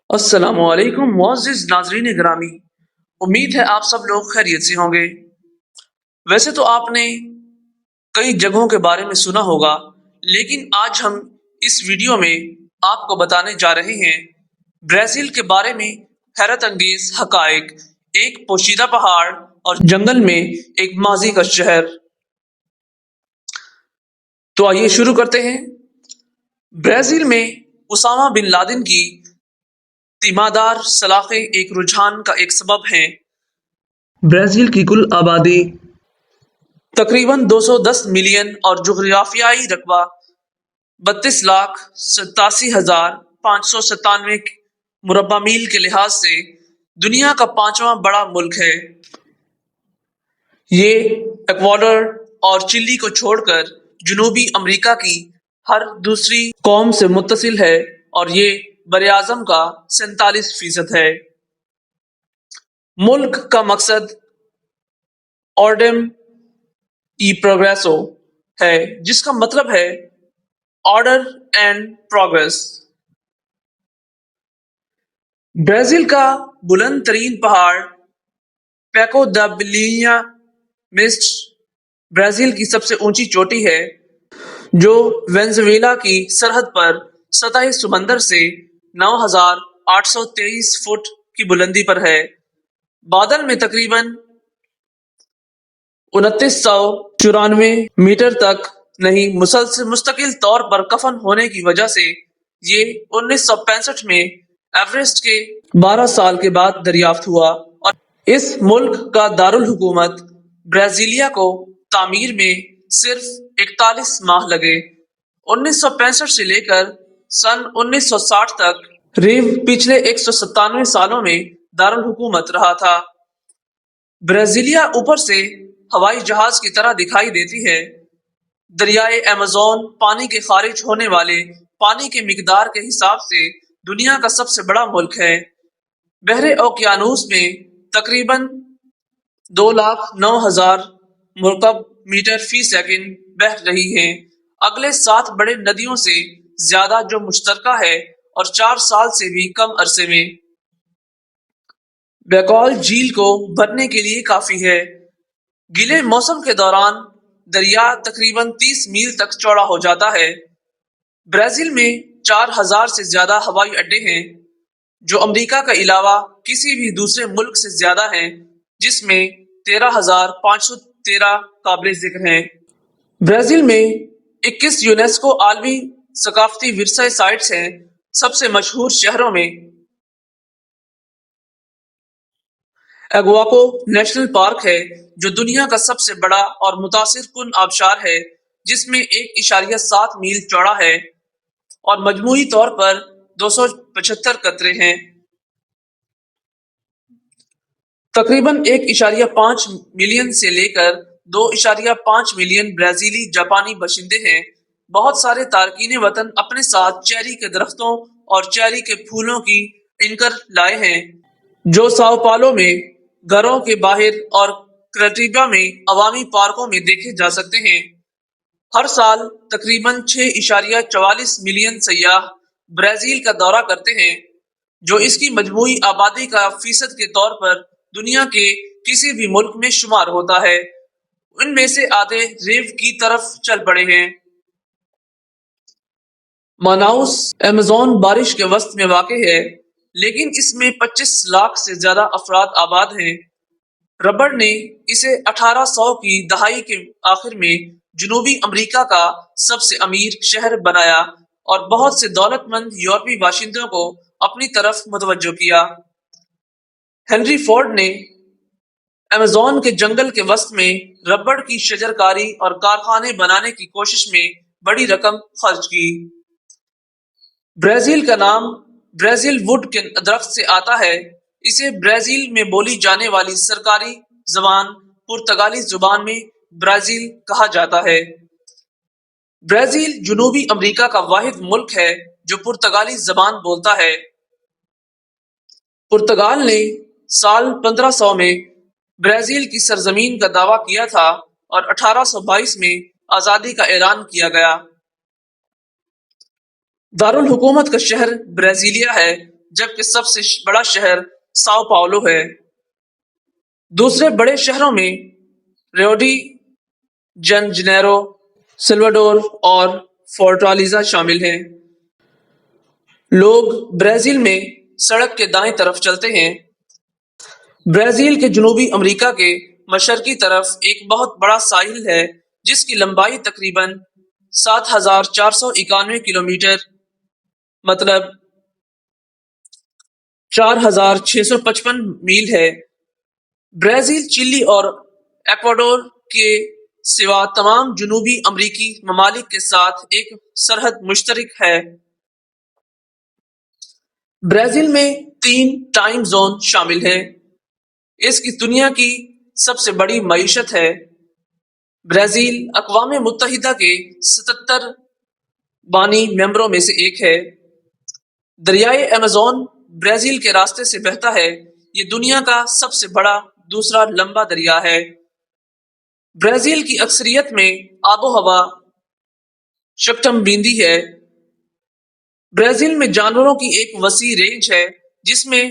अस्सलाम वालेकुम मुअज़्ज़िज़ नाज़रीन ग्रामी। उम्मीद है आप सब लोग खैरियत से होंगे। वैसे तो आपने कई जगहों के बारे में सुना होगा, लेकिन आज हम इस वीडियो में आपको बताने जा रहे हैं ब्राज़ील के बारे में हैरत अंगेज हकायक, एक पोशीदा पहाड़ और जंगल में एक माजी का शहर। तो आइए शुरू करते हैं। ब्राज़ील में उसामा बिन लादेन की तीमारदार सलाखें एक रुझान का एक सबब हैं। ब्राज़ील की कुल आबादी तकरीबन 210 मिलियन और जुग़राफियाई रकबा 32,87,597 मुरब्बा मील के लिहाज से दुनिया का पांचवा बड़ा मुल्क है। ये इक्वाडोर और चिली को छोड़कर जनूबी अमेरिका की हर दूसरी कौम से मुत्तसिल है और ये बरआज़म का 47% है। मुल्क का मकसद ऑर्डम ई प्रोग्रेसो है, जिसका मतलब है ऑर्डर एंड प्रोग्रेस। ब्राजील का बुलंद तरीन पहाड़ पैको द बिलिया मिस्ट ब्राजील की सबसे ऊंची चोटी है, जो वेनेजुएला की सरहद पर सतह समंदर से 9,823 फुट की बुलंदी पर है। बादल में तकरीबन 2994 मीटर तक नहीं मुस्तकिल तौर पर कफन होने की वजह से ये 1965 में एवरेस्ट के 12 साल के बाद दरियाफ्त हुआ और इस मुल्क का दारुल हुकूमत ब्राजीलिया को तामीर में सिर्फ 41 माह लगे। 1965 से लेकर सन 1960 तक रीव पिछले 197 सालों में दारुल हुकूमत रहा था। ब्राजीलिया ऊपर से हवाई जहाज की तरह दिखाई देती है। दरियाए अमेज़न पानी के खारिज होने वाले पानी के मिकदार के हिसाब से दुनिया का सबसे बड़ा मुल्क है। बहरे ओकियानूस में तकरीबन 2,09,000 मुरकब मीटर फी सेकंड बह रही हैं। अगले 7 बड़े नदियों से ज्यादा जो मुश्तरका है और 4 साल से भी कम अरसे में बैकॉल झील को भरने के लिए काफी है। गीले मौसम के दौरान दरिया तकरीबन 30 मील तक चौड़ा हो जाता है। ब्राजील में 4,000 से ज्यादा हवाई अड्डे हैं, जो अमेरिका के अलावा किसी भी दूसरे मुल्क से ज्यादा हैं, जिसमें 13,513 काबिल जिक्र हैं। ब्राजील में 21 यूनेस्को आलमी सकाफती विरसा साइट्स हैं। सबसे मशहूर शहरों में एगुआको नेशनल पार्क है, जो दुनिया का सबसे बड़ा और मुतासिर कुन आबशार है, जिसमें 1.7 मील चौड़ा है और मजमूई तौर पर 275 कतरे हैं। तकरीबन 1.5 मिलियन से लेकर 2.5 मिलियन ब्राजीली जापानी बशिंदे हैं। बहुत सारे तारकीन वतन अपने साथ चेरी के दरख्तों और चेरी के फूलों की इनकर लाए हैं, जो साओ पालो में घरों के बाहर और क्रेटिबा में अवामी पार्कों में देखे जा सकते हैं। हर साल तकरीबन 6.44 मिलियन सयाह ब्राजील का दौरा करते हैं, जो इसकी मजमूई आबादी का फीसद के तौर पर दुनिया के किसी भी मुल्क में शुमार होता है। उनमें से आधे रीव की तरफ चल पड़े हैं। मानाउस अमेज़न बारिश के वस्त में वाक़ है, लेकिन इसमें 25 लाख से ज्यादा अफराद आबाद हैं। रबड़ ने इसे 1800 की दहाई के आखिर में जनूबी अमेरिका का सबसे अमीर शहर बनाया और बहुत से दौलतमंद यूरोपीय बाशिंदों को अपनी तरफ मुतवज्जो किया। हेनरी फोर्ड ने अमेज़न के जंगल के वस्त में रबड़ की शजरकारी और कारखाने बनाने की कोशिश में बड़ी रकम खर्च की। ब्राजील का नाम ब्राजील वुड के दरख्त से आता है। इसे ब्राजील में बोली जाने वाली सरकारी जबान पुर्तगाली जुबान में ब्राजील कहा जाता है। ब्राजील जनूबी अमेरिका का वाहिद मुल्क है जो पुर्तगाली जबान बोलता है। पुर्तगाल ने साल 1500 में ब्राजील की सरजमीन का दावा किया था और 1822 में आजादी का ऐलान किया गया। दारुल हुकूमत का शहर ब्राजीलिया है, जबकि सबसे बड़ा शहर साओ पाउलो है। दूसरे बड़े शहरों में रियो डी जेनेरो, साल्वाडोर और फोर्टालिज़ा शामिल हैं। लोग ब्राजील में सड़क के दाएं तरफ चलते हैं। ब्राजील के जनूबी अमेरिका के मशरकी तरफ एक बहुत बड़ा साहिल है जिसकी लंबाई तकरीबन 7,491 किलोमीटर मतलब 4,655 मील है। ब्राजील, चिली और इक्वाडोर के सिवा तमाम जनूबी अमेरिकी ममालिक के साथ एक सरहद मुश्तरक है। ब्राजील में 3 टाइम जोन शामिल हैं। इसकी दुनिया की सबसे बड़ी मईशत है। ब्राजील अक़वाम मुत्तहिदा के 77 बानी मेंबरों में से एक है। दरियाए अमेज़न ब्राजील के रास्ते से बहता है। ये दुनिया का सबसे बड़ा दूसरा लंबा दरिया है। ब्राजील की अक्सरियत में आबो हवा शक्टमबिंदी है। ब्राजील में जानवरों की एक वसी रेंज है जिसमें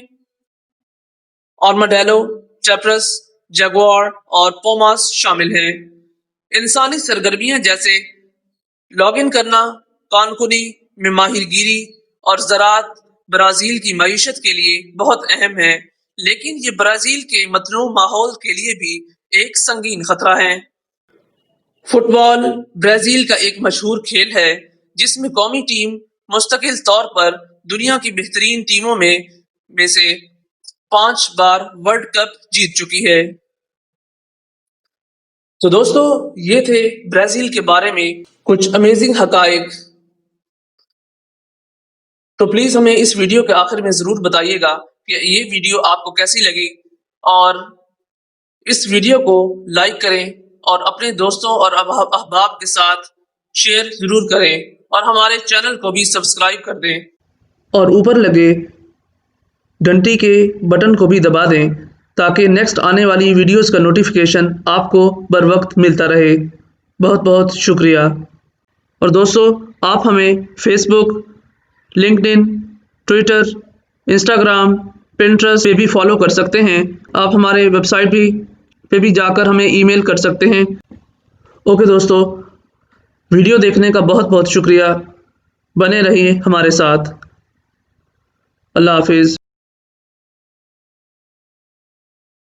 आर्माडेलो, टेप्रस, जगुआर और पोमास शामिल हैं। इंसानी सरगर्मियां जैसे लॉगिन करना, कानकुनी में माहिरगिरी और ज़राअत ब्राज़ील की मईशत के लिए बहुत अहम है, लेकिन ये ब्राज़ील के मतनूअ माहौल के लिए भी एक संगीन खतरा है। फुटबॉल ब्राज़ील का एक मशहूर खेल है जिसमें कौमी टीम मुस्तकिल तौर पर दुनिया की बेहतरीन टीमों में से 5 बार वर्ल्ड कप जीत चुकी है। तो दोस्तों, ये थे ब्राज़ील के बारे में कुछ अमेजिंग हकाइक। तो प्लीज़ हमें इस वीडियो के आखिर में ज़रूर बताइएगा कि ये वीडियो आपको कैसी लगी, और इस वीडियो को लाइक करें और अपने दोस्तों और अहबाब के साथ शेयर ज़रूर करें, और हमारे चैनल को भी सब्सक्राइब कर दें और ऊपर लगे घंटी के बटन को भी दबा दें ताकि नेक्स्ट आने वाली वीडियोस का नोटिफिकेशन आपको बर वक्त मिलता रहे। बहुत बहुत शुक्रिया। और दोस्तों, आप हमें Facebook, LinkedIn, Twitter, Instagram, Pinterest पे भी फॉलो कर सकते हैं। आप हमारे वेबसाइट पे भी जाकर हमें ईमेल कर सकते हैं। ओके दोस्तों, वीडियो देखने का बहुत बहुत शुक्रिया। बने रहिए हमारे साथ। अल्लाह हाफिज़।